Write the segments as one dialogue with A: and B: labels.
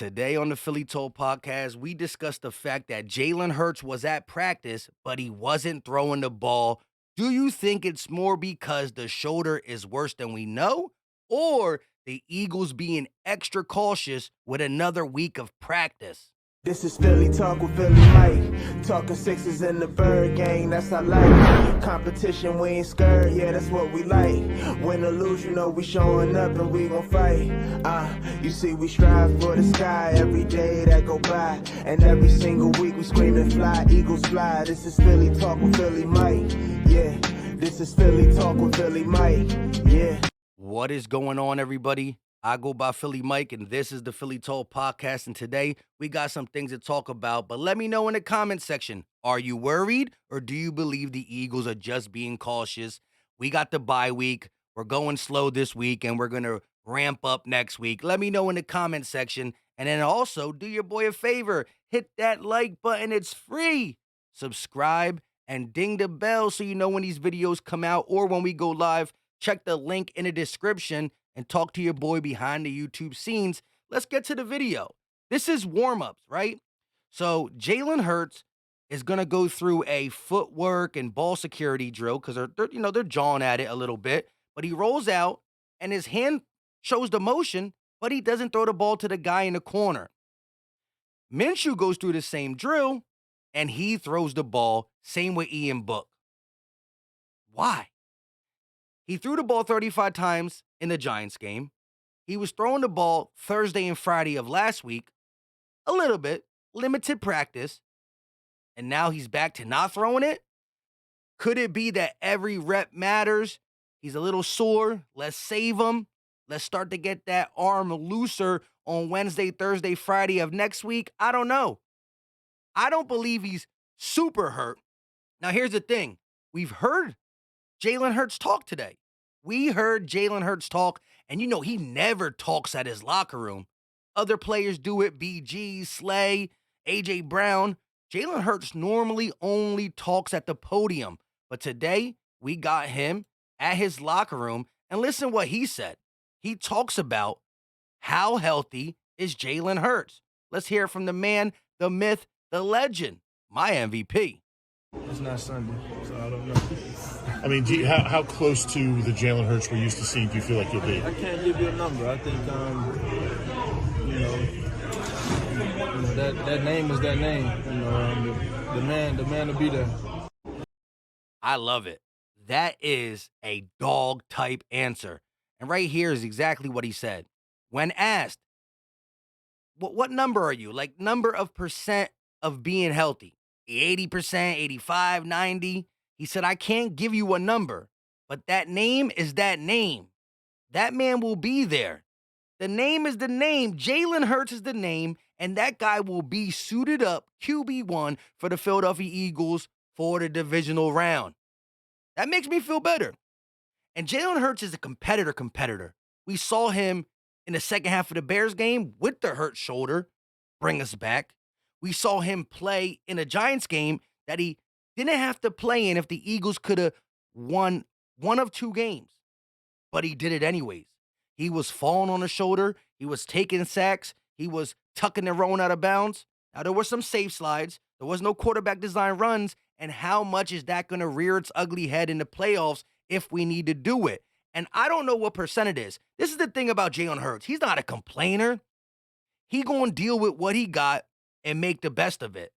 A: Today on the Philly Toll podcast, we discussed the fact that Jalen Hurts was at practice, but he wasn't throwing the ball. Do you think it's more because the shoulder is worse than we know, or the Eagles being extra cautious with another week of practice?
B: This is Philly Talk with Philly Mike. Talking sixes in the bird gang, that's our life. Competition, we ain't scared, yeah, that's what we like. Win or lose, you know we showing up and we gon' fight. You see we strive for the sky every day that go by. And every single week we screaming fly, Eagles fly. This is Philly Talk with Philly Mike, yeah. This is Philly Talk with Philly Mike, yeah.
A: What is going on, everybody? I go by Philly Mike, and this is the Philly Toll podcast. And today we got some things to talk about. But let me know in the comment section, are you worried or do you believe the Eagles are just being cautious? We got the bye week. We're going slow this week, and we're going to ramp up next week. Let me know in the comment section. And then also do your boy a favor. Hit that like button. It's free. Subscribe and ding the bell so you know when these videos come out or when we go live. Check the link in the description and talk to your boy behind the YouTube scenes. Let's get to the video. This is warm-ups, right? So Jalen Hurts is going to go through a footwork and ball security drill because they're jawing at it a little bit. But he rolls out and his hand shows the motion, but he doesn't throw the ball to the guy in the corner. Minshew goes through the same drill and he throws the ball, same with Ian Book. Why? He threw the ball 35 times in the Giants game. He was throwing the ball Thursday and Friday of last week, a little bit, limited practice, and now he's back to not throwing it? Could it be that every rep matters? He's a little sore. Let's save him. Let's start to get that arm looser on Wednesday, Thursday, Friday of next week. I don't know. I don't believe he's super hurt. Now, here's the thing. We've heard Jalen Hurts talk today. We heard Jalen Hurts talk, and he never talks at his locker room. Other players do it, BG, Slay, A.J. Brown. Jalen Hurts normally only talks at the podium, but today we got him at his locker room, and listen what he said. He talks about how healthy is Jalen Hurts. Let's hear from the man, the myth, the legend, my MVP.
C: It's not Sunday, so I don't know.
D: I mean, how close to the Jalen Hurts we're used to seeing do you feel like you'll be?
C: I can't give you a number. I think, that name is that name. The man to be there.
A: I love it. That is a dog type answer. And right here is exactly what he said. When asked, what number are you? Like number of percent of being healthy? 80%, 85, 90. He said, I can't give you a number, but that name is that name. That man will be there. The name is the name. Jalen Hurts is the name, and that guy will be suited up QB1 for the Philadelphia Eagles for the divisional round. That makes me feel better. And Jalen Hurts is a competitor. We saw him in the second half of the Bears game with the hurt shoulder bring us back. We saw him play in a Giants game that he didn't have to play in if the Eagles could have won one of two games. But he did it anyways. He was falling on the shoulder. He was taking sacks. He was tucking and rolling out of bounds. Now, there were some safe slides. There was no quarterback design runs. And how much is that going to rear its ugly head in the playoffs if we need to do it? And I don't know what percent it is. This is the thing about Jalen Hurts. He's not a complainer. He going to deal with what he got and make the best of it.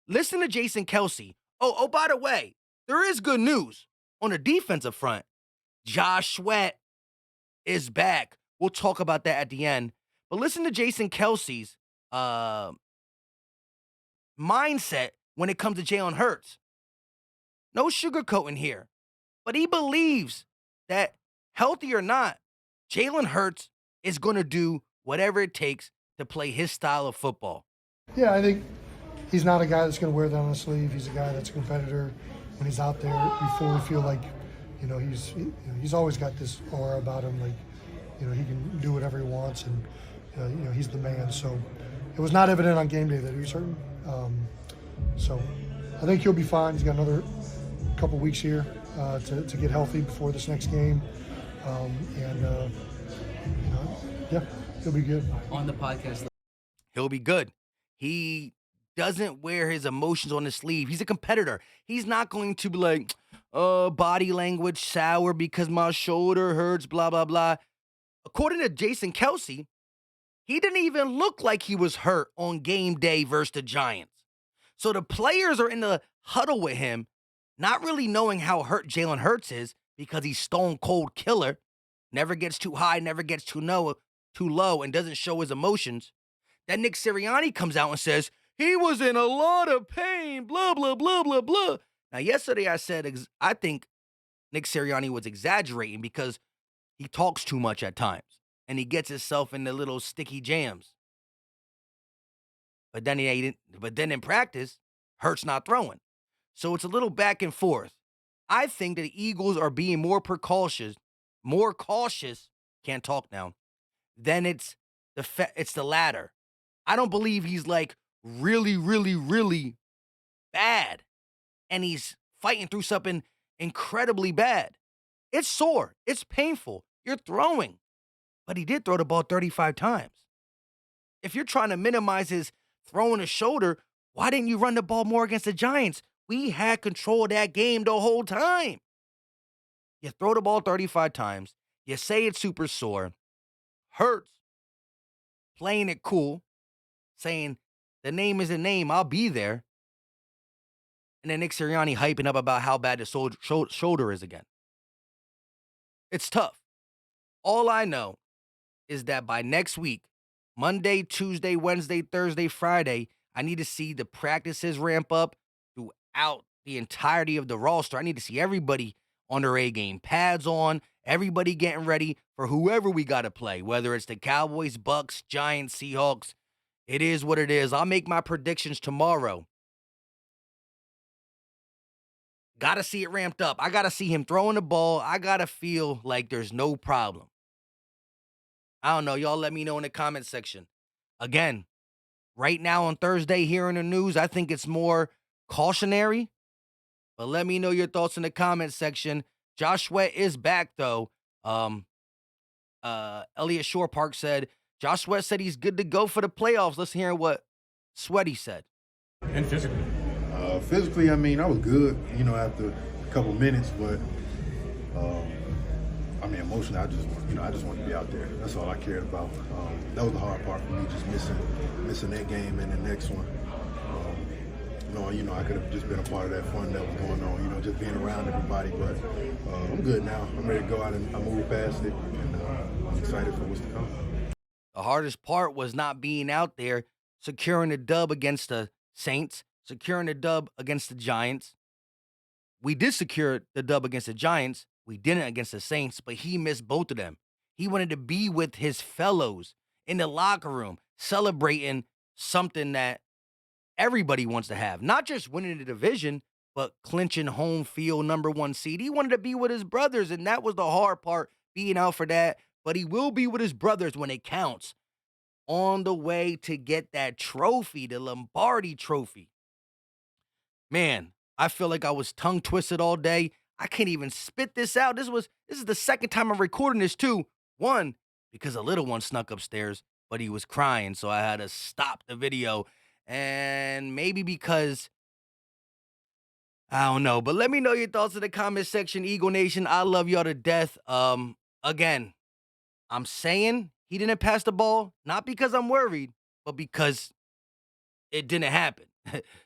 A: Listen to Jason Kelce. Oh, by the way, there is good news on the defensive front. Josh Sweat is back. We'll talk about that at the end. But listen to Jason Kelce's mindset when it comes to Jalen Hurts. No sugarcoating here. But he believes that, healthy or not, Jalen Hurts is going to do whatever it takes to play his style of football.
E: Yeah, I think he's not a guy that's going to wear that on his sleeve. He's a guy that's a competitor. When he's out there, we fully feel like, he's always got this aura about him. Like, he can do whatever he wants, and he's the man. So it was not evident on game day that he was hurting. So I think he'll be fine. He's got another couple weeks here to get healthy before this next game, yeah, he'll be good.
F: On the podcast.
A: he'll be good. He doesn't wear his emotions on his sleeve. He's a competitor. He's not going to be like, body language sour because my shoulder hurts, blah, blah, blah. According to Jason Kelce, he didn't even look like he was hurt on game day versus the Giants. So the players are in the huddle with him, not really knowing how hurt Jalen Hurts is because he's stone cold killer, never gets too high, never gets too low, and doesn't show his emotions. Then Nick Sirianni comes out and says, he was in a lot of pain, blah, blah, blah, blah, blah. Now, yesterday I said, I think Nick Sirianni was exaggerating because he talks too much at times and he gets himself into little sticky jams. But then in practice, Hurts not throwing. So it's a little back and forth. I think that the Eagles are being more cautious, can't talk now, than it's the latter. I don't believe he's like really, really, really bad and he's fighting through something incredibly bad. It's sore. It's painful. You're throwing. But he did throw the ball 35 times. If you're trying to minimize his throwing a shoulder, why didn't you run the ball more against the Giants? We had control of that game the whole time. You throw the ball 35 times. You say it's super sore. Hurts. Playing it cool. Saying, the name is a name. I'll be there. And then Nick Sirianni hyping up about how bad the shoulder is again. It's tough. All I know is that by next week, Monday, Tuesday, Wednesday, Thursday, Friday, I need to see the practices ramp up throughout the entirety of the roster. I need to see everybody on their A game, pads on, everybody getting ready for whoever we got to play, whether it's the Cowboys, Bucks, Giants, Seahawks. It is what it is. I'll make my predictions tomorrow. Got to see it ramped up. I got to see him throwing the ball. I got to feel like there's no problem. I don't know. Y'all let me know in the comment section. Again, right now on Thursday here in the news, I think it's more cautionary. But let me know your thoughts in the comment section. Josh Sweat is back, though. Elliot Shore Park said, Josh Sweat said he's good to go for the playoffs. Let's hear what Sweaty said.
D: And physically.
F: Physically, I mean, I was good, after a couple minutes, but emotionally, I just wanted to be out there. That's all I cared about. That was the hard part for me, just missing that game and the next one. I could have just been a part of that fun that was going on, just being around everybody. But I'm good now. I'm ready to go out and I move past it, and I'm excited for what's to come.
A: The hardest part was not being out there, securing the dub against the Saints, securing the dub against the Giants. We did secure the dub against the Giants. We didn't against the Saints, but he missed both of them. He wanted to be with his fellows in the locker room, celebrating something that everybody wants to have. Not just winning the division, but clinching home field #1 seed. He wanted to be with his brothers, and that was the hard part, being out for that. But he will be with his brothers when it counts, on the way to get that trophy, the Lombardi trophy. Man, I feel like I was tongue twisted all day. I can't even spit this out. This is the second time I'm recording this too. One, because a little one snuck upstairs, but he was crying, so I had to stop the video. And maybe because, I don't know. But let me know your thoughts in the comment section, Eagle Nation. I love y'all to death. Again, I'm saying he didn't pass the ball, not because I'm worried, but because it didn't happen.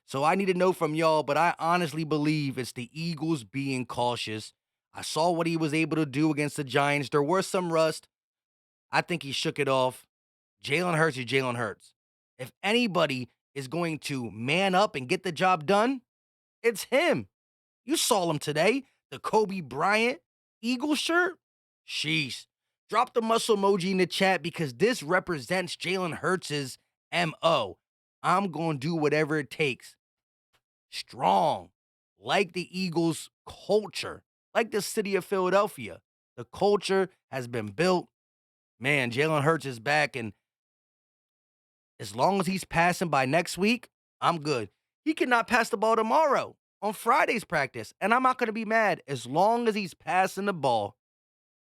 A: So I need to know from y'all, but I honestly believe it's the Eagles being cautious. I saw what he was able to do against the Giants. There was some rust. I think he shook it off. Jalen Hurts is Jalen Hurts. If anybody is going to man up and get the job done, it's him. You saw him today. The Kobe Bryant Eagle shirt. Sheesh. Drop the muscle emoji in the chat because this represents Jalen Hurts' MO. I'm going to do whatever it takes. Strong. Like the Eagles' culture. Like the city of Philadelphia. The culture has been built. Man, Jalen Hurts is back, and as long as he's passing by next week, I'm good. He cannot pass the ball tomorrow on Friday's practice, and I'm not going to be mad as long as he's passing the ball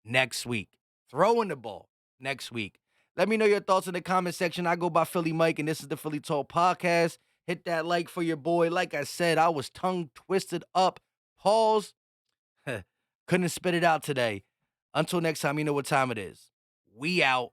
A: next week, throwing the ball next week. Let me know your thoughts in the comment section. I go by Philly Mike, and this is the Philly Talk Podcast. Hit that like for your boy. Like I said, I was tongue twisted up. Pause. Couldn't spit it out today. Until next time, you know what time it is. We out.